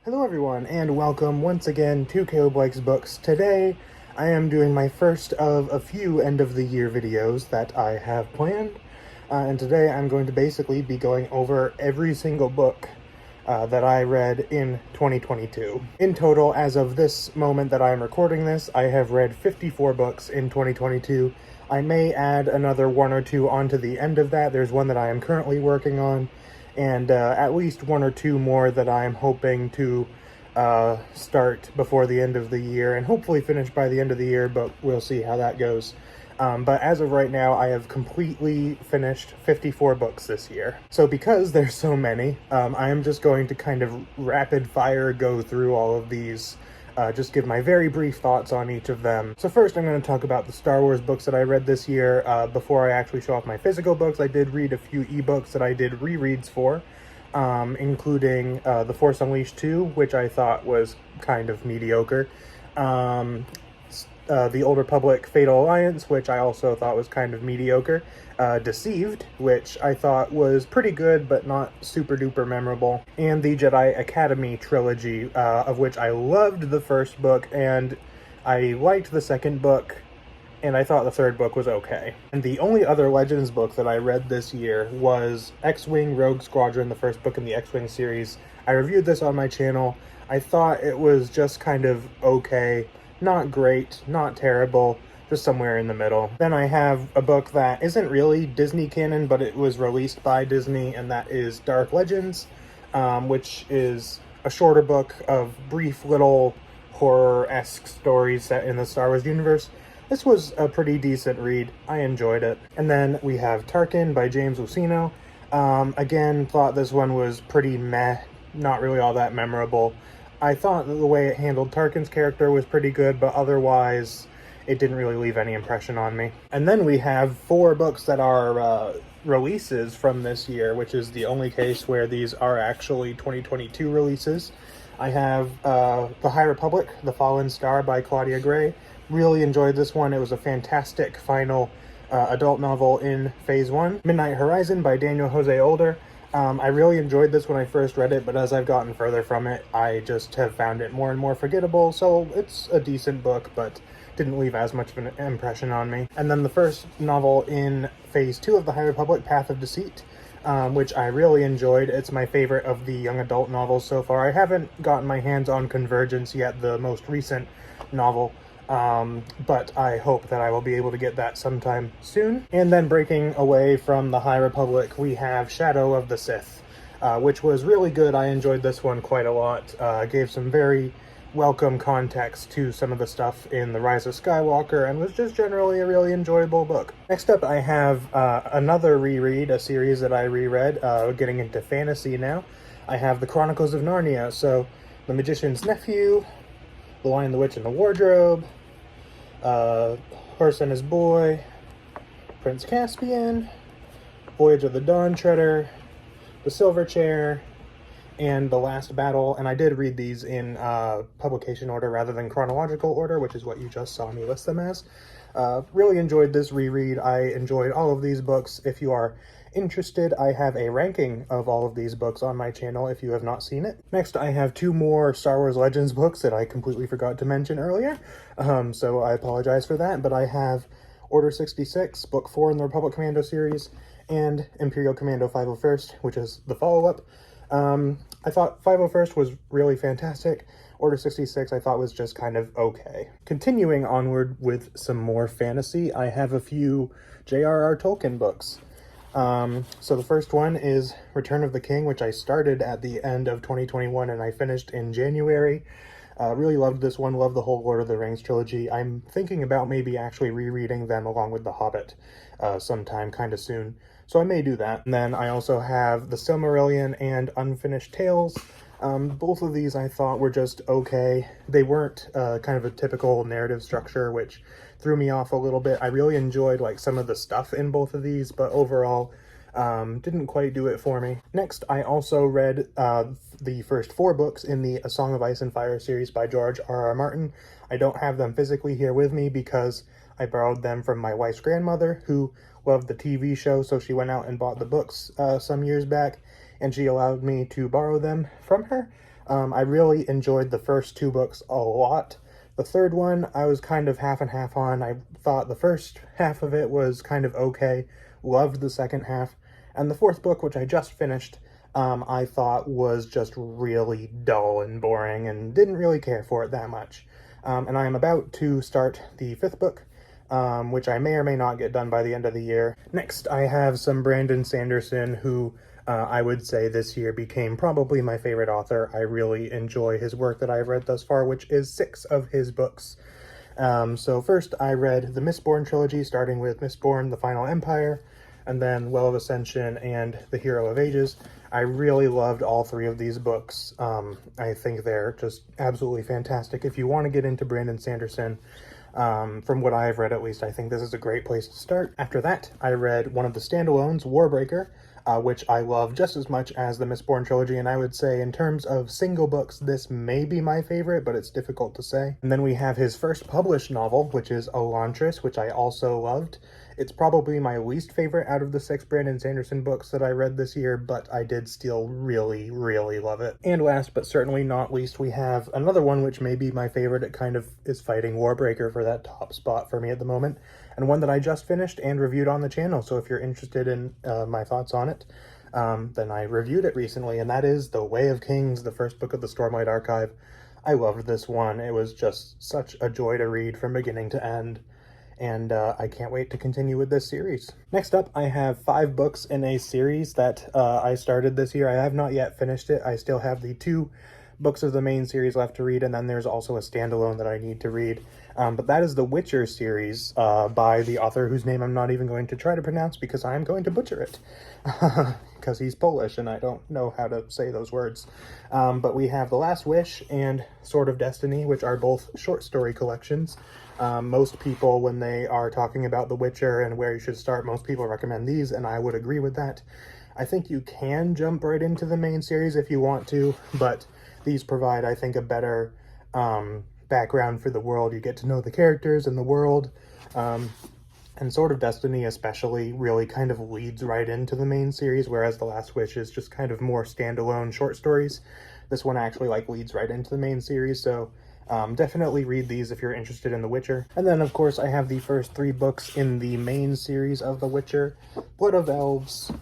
Hello everyone, and welcome once again to Caleb Likes Books. Today, I am doing my first of a few end-of-the-year videos that I have planned. And today I'm going to basically be going over every single book that I read in 2022. In total, as of this moment that I am recording this, I have read 54 books in 2022. I may add another one or two onto the end of that. There's one that I am currently working on, and at least one or two more that I am hoping to start before the end of the year, and hopefully finish by the end of the year, but we'll see how that goes. But as of right now, I have completely finished 54 books this year. So because there's so many, I am just going to kind of rapid fire go through all of these, just give my very brief thoughts on each of them. So first I'm going to talk about the Star Wars books that I read this year. Before I actually show off my physical books, I did read a few ebooks that I did rereads for, including The Force Unleashed 2, which I thought was kind of mediocre. The Old Republic Fatal Alliance, which I also thought was kind of mediocre. Deceived, which I thought was pretty good, but not super duper memorable. And the Jedi Academy trilogy, of which I loved the first book, and I liked the second book, and I thought the third book was okay. And the only other Legends book that I read this year was X-Wing Rogue Squadron, the first book in the X-Wing series. I reviewed this on my channel. I thought it was just kind of okay. Not great, not terrible, just somewhere in the middle. Then I have a book that isn't really Disney canon, but it was released by Disney, and that is Dark Legends, which is a shorter book of brief little horror-esque stories set in the Star Wars universe. This was a pretty decent read. I enjoyed it. And then we have Tarkin by James Luceno. Again, thought this one was pretty meh, not really all that memorable. I thought that the way it handled Tarkin's character was pretty good, but otherwise it didn't really leave any impression on me. And then we have 4 books that are releases from this year, which is the only case where these are actually 2022 releases. I have The High Republic, The Fallen Star by Claudia Gray. Really enjoyed this one. It was a fantastic final adult novel in Phase 1. Midnight Horizon by Daniel Jose Older. I really enjoyed this when I first read it, but as I've gotten further from it, I just have found it more and more forgettable, so it's a decent book, but didn't leave as much of an impression on me. And then the first novel in Phase 2 of The High Republic, Path of Deceit, which I really enjoyed. It's my favorite of the young adult novels so far. I haven't gotten my hands on Convergence yet, the most recent novel, but I hope that I will be able to get that sometime soon. And then breaking away from the High Republic, we have Shadow of the Sith, which was really good. I enjoyed this one quite a lot. Gave some very welcome context to some of the stuff in The Rise of Skywalker, and was just generally a really enjoyable book. Next up, I have another reread, a series that I reread, getting into fantasy now. I have The Chronicles of Narnia, so The Magician's Nephew, The Lion, the Witch, and the Wardrobe, Horse and His Boy, Prince Caspian, Voyage of the Dawn Treader, The Silver Chair, and The Last Battle. And I did read these in publication order rather than chronological order, which is what you just saw me list them as. Really enjoyed this reread. I enjoyed all of these books. If you are interested, I have a ranking of all of these books on my channel if you have not seen it. Next, I have 2 more Star Wars Legends books that I completely forgot to mention earlier, so I apologize for that, but I have Order 66, Book 4 in the Republic Commando series, and Imperial Commando 501st, which is the follow-up. I thought 501st was really fantastic. Order 66 I thought was just kind of okay. Continuing onward with some more fantasy, I have a few J.R.R. Tolkien books. So the first one is Return of the King, which I started at the end of 2021 and I finished in January. Really loved this one, loved the whole Lord of the Rings trilogy. I'm thinking about maybe actually rereading them along with The Hobbit sometime kind of soon. So I may do that. And then I also have The Silmarillion and Unfinished Tales. Both of these I thought were just okay. They weren't kind of a typical narrative structure, which threw me off a little bit. I really enjoyed like some of the stuff in both of these, but overall didn't quite do it for me. Next, I also read the first 4 books in the A Song of Ice and Fire series by George R.R. Martin. I don't have them physically here with me because I borrowed them from my wife's grandmother, who loved the TV show, so she went out and bought the books some years back, and she allowed me to borrow them from her. I really enjoyed the first two books a lot. The third one, I was kind of half and half on. I thought the first half of it was kind of okay, loved the second half, and the fourth book, which I just finished, I thought was just really dull and boring and didn't really care for it that much. And I am about to start the fifth book, which I may or may not get done by the end of the year. Next, I have some Brandon Sanderson, who I would say this year became probably my favorite author. I really enjoy his work that I've read thus far, which is 6 of his books. So first, I read the Mistborn trilogy, starting with Mistborn, The Final Empire, and then Well of Ascension and The Hero of Ages. I really loved all 3 of these books. I think they're just absolutely fantastic. If you want to get into Brandon Sanderson, from what I've read at least, I think this is a great place to start. After that, I read one of the standalones, Warbreaker, which I love just as much as the Mistborn trilogy, and I would say in terms of single books, this may be my favorite, but it's difficult to say. And then we have his first published novel, which is Elantris, which I also loved. It's probably my least favorite out of the 6 Brandon Sanderson books that I read this year, but I did still really, really love it. And last but certainly not least, we have another one which may be my favorite. It kind of is fighting Warbreaker for that top spot for me at the moment, and one that I just finished and reviewed on the channel, so if you're interested in my thoughts on it, then I reviewed it recently, and that is The Way of Kings, the first book of the Stormlight Archive. I loved this one. It was just such a joy to read from beginning to end, and I can't wait to continue with this series. Next up, I have 5 books in a series that I started this year. I have not yet finished it. I still have the 2 books of the main series left to read, and then there's also a standalone that I need to read. But that is the Witcher series by the author whose name I'm not even going to try to pronounce because I'm going to butcher it. Because he's Polish and I don't know how to say those words. But we have The Last Wish and Sword of Destiny, which are both short story collections. Most people, when they are talking about The Witcher and where you should start, most people recommend these, and I would agree with that. I think you can jump right into the main series if you want to, but these provide, I think, a better background for the world. You get to know the characters and the world, and Sword of Destiny especially really kind of leads right into the main series, whereas The Last Wish is just kind of more standalone short stories. This one actually leads right into the main series, so definitely read these if you're interested in The Witcher. And then, of course, I have the first 3 books in the main series of The Witcher: Blood of Elves,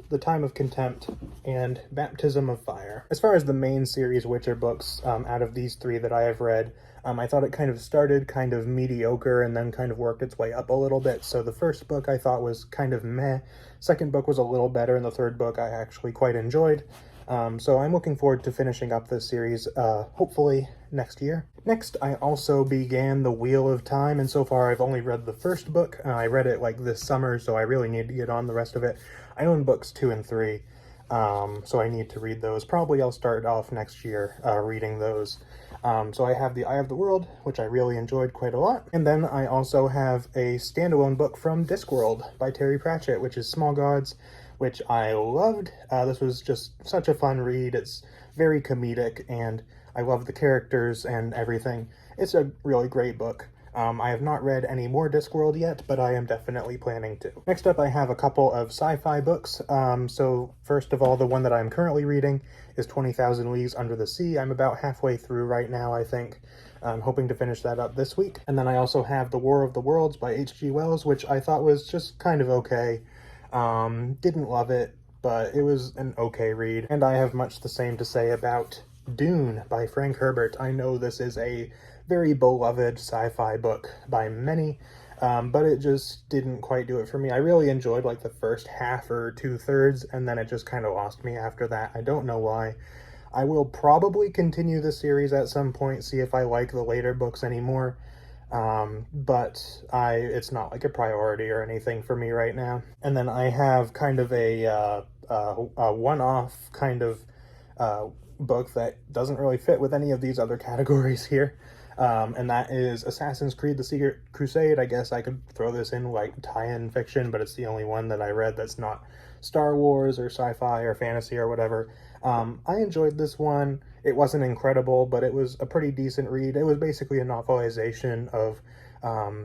The Time of Contempt, and Baptism of Fire. As far as the main series Witcher books, out of these 3 that I have read, I thought it kind of started kind of mediocre and then kind of worked its way up a little bit. So the first book I thought was kind of meh, second book was a little better, and the third book I actually quite enjoyed. So I'm looking forward to finishing up this series, hopefully next year. Next, I also began The Wheel of Time, and so far I've only read the first book. I read it this summer, so I really need to get on the rest of it. I own books 2 and 3, so I need to read those. Probably I'll start off next year reading those. So I have The Eye of the World, which I really enjoyed quite a lot. And then I also have a standalone book from Discworld by Terry Pratchett, which is Small Gods, which I loved. This was just such a fun read. It's very comedic, and I love the characters and everything. It's a really great book. I have not read any more Discworld yet, but I am definitely planning to. Next up, I have a couple of sci-fi books. So first of all, the one that I'm currently reading is 20,000 Leagues Under the Sea. I'm about halfway through right now, I think. I'm hoping to finish that up this week. And then I also have The War of the Worlds by H.G. Wells, which I thought was just kind of okay. Didn't love it, but it was an okay read. And I have much the same to say about Dune by Frank Herbert. I know this is a very beloved sci-fi book by many, but it just didn't quite do it for me. I really enjoyed the first half or 2/3, and then it just kind of lost me after that. I don't know why. I will probably continue the series at some point, see if I like the later books anymore, but it's not a priority or anything for me right now. And then I have kind of a one-off kind of book that doesn't really fit with any of these other categories here. And that is Assassin's Creed: The Secret Crusade. I guess I could throw this in tie-in fiction, but it's the only one that I read that's not Star Wars or sci-fi or fantasy or whatever. I enjoyed this one. It wasn't incredible, but it was a pretty decent read. It was basically a novelization of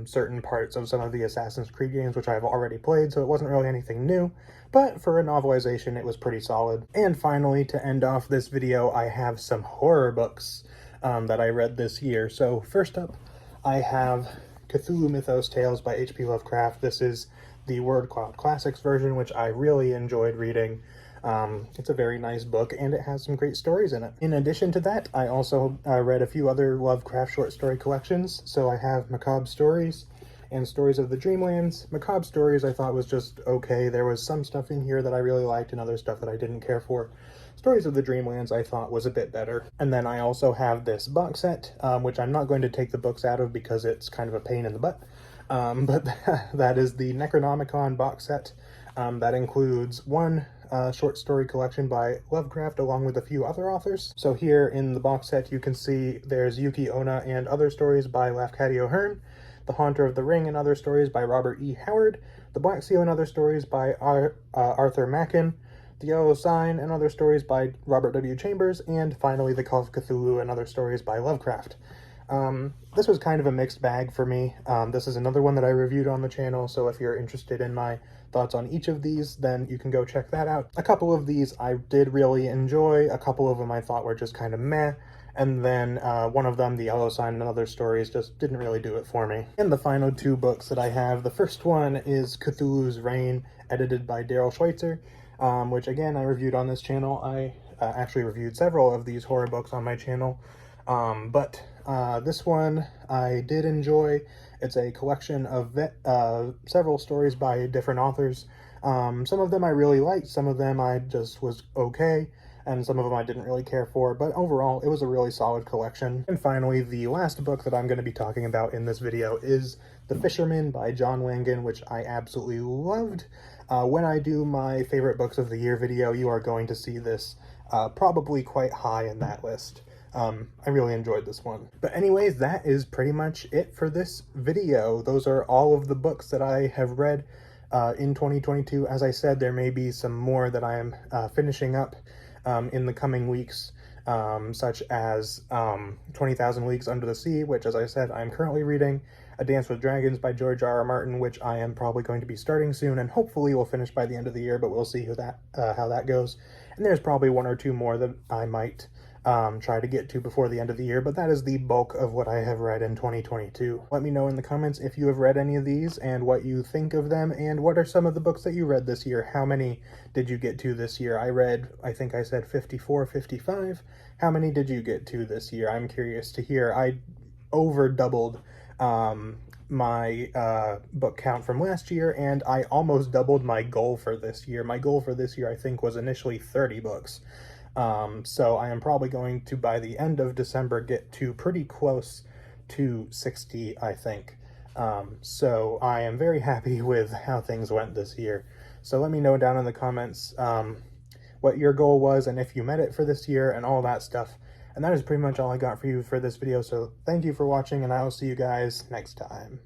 certain parts of some of the Assassin's Creed games, which I've already played, so it wasn't really anything new, but for a novelization, it was pretty solid. And finally, to end off this video, I have some horror books that I read this year. So first up, I have Cthulhu Mythos Tales by H.P. Lovecraft. This is the Word Cloud Classics version, which I really enjoyed reading. It's a very nice book, and it has some great stories in it. In addition to that, I also read a few other Lovecraft short story collections. So I have Macabre Stories and Stories of the Dreamlands. Macabre Stories I thought was just okay. There was some stuff in here that I really liked and other stuff that I didn't care for. Stories of the Dreamlands I thought was a bit better. And then I also have this box set, which I'm not going to take the books out of because it's kind of a pain in the butt. But that is the Necronomicon box set. That includes one short story collection by Lovecraft along with a few other authors. So here in the box set you can see there's Yuki Onna and Other Stories by Lafcadio Hearn, The Haunter of the Ring and Other Stories by Robert E. Howard, The Black Seal and Other Stories by Arthur Machen, The Yellow Sign and Other Stories by Robert W. Chambers, and finally The Call of Cthulhu and Other Stories by Lovecraft. This was kind of a mixed bag for me. This is another one that I reviewed on the channel, so if you're interested in my thoughts on each of these, then you can go check that out. A couple of these I did really enjoy, a couple of them I thought were just kind of meh, and then one of them, The Yellow Sign and Other Stories, just didn't really do it for me. And the final two books that I have, the first one is Cthulhu's Reign, edited by Daryl Schweitzer, which again I reviewed on this channel. I actually reviewed several of these horror books on my channel, but this one I did enjoy. It's a collection of several stories by different authors. Some of them I really liked, some of them I just was okay, and some of them I didn't really care for, but overall it was a really solid collection. And finally, the last book that I'm going to be talking about in this video is The Fisherman by John Wangan, which I absolutely loved. When I do my favorite books of the year video, you are going to see this probably quite high in that list. I really enjoyed this one. But anyways, that is pretty much it for this video. Those are all of the books that I have read in 2022. As I said, there may be some more that I am finishing up in the coming weeks, such as 20,000 Leagues Under the Sea, which, as I said, I'm currently reading. A Dance with Dragons by George R.R. Martin, which I am probably going to be starting soon, and hopefully will finish by the end of the year, but we'll see how that goes. And there's probably one or two more that I might try to get to before the end of the year, but that is the bulk of what I have read in 2022. Let me know in the comments if you have read any of these and what you think of them, and what are some of the books that you read this year. How many did you get to this year? I read, I think I said 54, 55. How many did you get to this year? I'm curious to hear. I over doubled my book count from last year, and I almost doubled my goal for this year. My goal for this year, I think, was initially 30 books. So I am probably going to, by the end of December, get to pretty close to 60, I think. So I am very happy with how things went this year. So let me know down in the comments what your goal was and if you met it for this year and all that stuff. And that is pretty much all I got for you for this video, so thank you for watching, and I will see you guys next time.